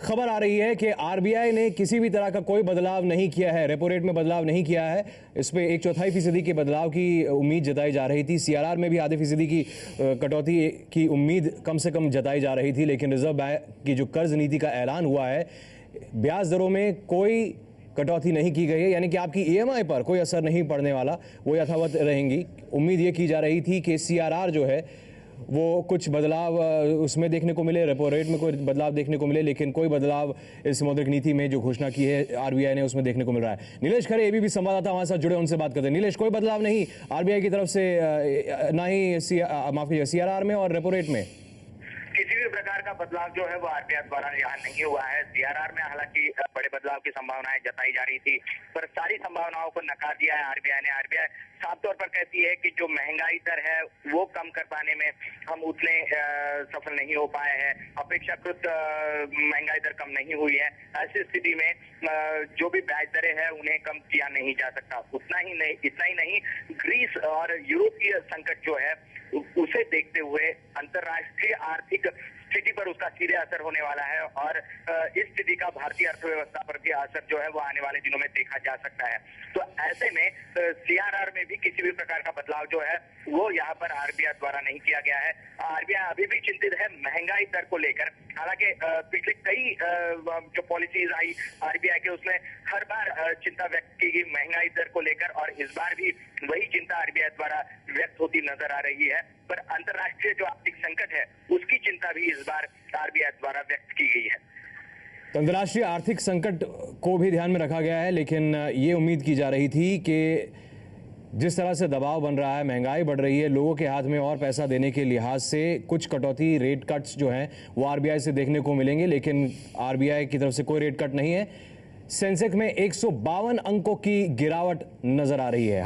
खबर आ रही है कि आरबीआई ने किसी भी तरह का कोई बदलाव नहीं किया है, रेपो रेट में बदलाव नहीं किया है। इस पे 1/4% के बदलाव की उम्मीद जताई जा रही थी। सीआरआर में भी आधे फीसदी की कटौती की उम्मीद कम से कम जताई जा रही थी, लेकिन रिजर्व बैंक की जो कर्ज नीति का ऐलान हुआ है, ब्याज दरों में कोई कटौती नहीं की गई है, यानी कि आपकी ईएमआई पर कोई असर नहीं पड़ने वाला, वो यथावत रहेंगी। उम्मीद ये की जा रही थी कि सीआरआर जो है वो कुछ बदलाव उसमें देखने को मिले, रेपो रेट में कोई बदलाव देखने को मिले, लेकिन कोई बदलाव इस मौद्रिक नीति में जो घोषणा की है आरबीआई ने उसमें देखने को मिल रहा है। नीलेश खरे एबीपी संवाददाता हमारे साथ जुड़े, उनसे बात करते हैं। नीलेश, कोई बदलाव नहीं आरबीआई की तरफ से, ना ही सीआरआर में और रेपो रेट में? किसी भी प्रकार का बदलाव जो है वो आरबीआई द्वारा यहाँ नहीं हुआ है। सीआरआर में हालांकि बड़े बदलाव की संभावनाएं जताई जा रही थी, पर सारी संभावनाओं को नकार दिया है आरबीआई ने। आरबीआई साफ तौर पर कहती है कि जो महंगाई दर है वो कम कर पाने में हम उतने सफल नहीं हो पाए हैं, अपेक्षाकृत महंगाई दर कम नहीं हुई है। ऐसी स्थिति में जो भी ब्याज दरें हैं उन्हें कम किया नहीं जा सकता। इतना ही नहीं, ग्रीस और यूरोपीय संकट जो है उसे देखते हुए अंतर्राष्ट्रीय आर्थिक स्थिति पर उसका सीधे असर होने वाला है और इस स्थिति का भारतीय अर्थव्यवस्था पर भी असर जो है वो आने वाले दिनों में देखा जा सकता है। तो ऐसे में सीआरआर में भी किसी भी प्रकार का बदलाव जो है वो यहाँ पर आरबीआई द्वारा नहीं किया गया है। आरबीआई अभी भी चिंतित है महंगाई दर को लेकर। हालांकि पिछले कई जो पॉलिसीज आई आरबीआई के, उसमें हर बार चिंता व्यक्त की गई महंगाई दर को लेकर, और इस बार भी वही चिंता आरबीआई द्वारा व्यक्त होती नजर आ रही है। पर अंतर्राष्ट्रीय जो आर्थिक संकट है उसकी चिंता भी इस बार आरबीआई द्वारा व्यक्त की गई है। तो अंतर्राष्ट्रीय आर्थिक संकट को भी ध्यान में रखा गया है, लेकिन ये उम्मीद की जा रही थी कि जिस तरह से दबाव बन रहा है, महंगाई बढ़ रही है, लोगों के हाथ में और पैसा देने के लिहाज से कुछ कटौती, रेट कट्स जो हैं वो आरबीआई से देखने को मिलेंगे, लेकिन आरबीआई की तरफ से कोई रेट कट नहीं है। सेंसेक्स में 152 अंकों की गिरावट नजर आ रही है।